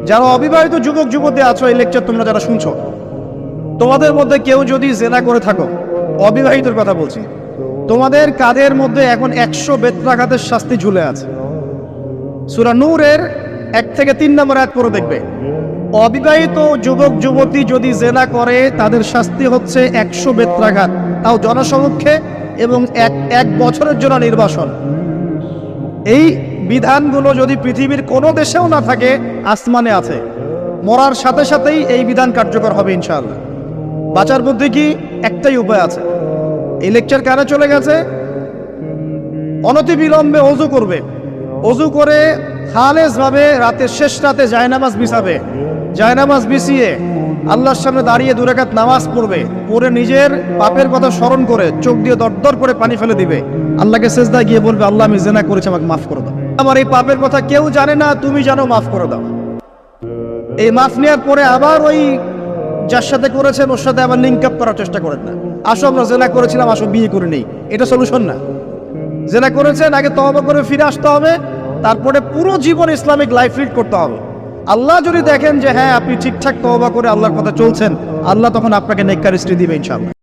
যারা অবিবাহিত যুবক যুবতী আছো, এই লেকচার তোমরা যারা শুনছো, তোমাদের মধ্যে কেউ যদি জেনা করে থাকো, অবিবাহিতর কথা বলছি, তোমাদের কাদের মধ্যে এখন 100 বেত্রাঘাতের শাস্তি ঝুলে আছে। সূরা নূরের 1 থেকে 3 নম্বর আয়াত পড়ে দেখবে, অবিবাহিত যুবক যুবতী যদি জেনা করে তাদের শাস্তি হচ্ছে 100 বেত্রাঘাত, তাও জনসমক্ষে, এবং এক বছরের জন্য নির্বাসন। এই বিধানগুলো যদি পৃথিবীর কোনো দেশেও না থাকে, আসমানে আছে। মরার সাথে সাথেই এই বিধান কার্যকর হবে ইনশাআল্লাহ। বাঁচার বুদ্ধি কি? একটাই উপায় আছে। এই লেকচার কারে চলে গেছে? অনতিবিলম্বে ওযু করবে, ওযু করে খালেসভাবে রাতের শেষ রাতে জায়নামাজ বিছাবে, জায়নামাজ বিছিয়ে আল্লাহর সামনে দাঁড়িয়ে 2 রাকাত নামাজ পড়বে, পড়ে নিজের পাপের কথা স্মরণ করে চোখ দিয়ে দরদর করে পানি ফেলে দিবে, আল্লাহকে সেজদায় গিয়ে বলবে, আল্লাহ আমি জেনা করেছি, আমাকে মাফ করে দাও, আমার এই পাপের কথা কেউ জানে না, তুমি জানো, মাফ করে দাও। এই মাফ নেওয়ার পরে আবার ওই যার সাথে করেছেন ওর সাথে আবার লিঙ্ক আপ করার চেষ্টা করেন না। আসো আমরা জেনা করেছিলাম, আসো বিয়ে করে নেই, এটা সলিউশন না। জেনা করেছেন, আগে তওবা করে ফিরে আসতে হবে, তারপরে পুরো জীবন ইসলামিক লাইফ লিড করতে হবে। আল্লাহ যদি দেখেন যে হ্যাঁ আপনি ঠিকঠাক তওবা করে আল্লাহর কথা চলছেন, আল্লাহ তখন আপনাকে নেককার স্ত্রী দিবে ইনশাআল্লাহ।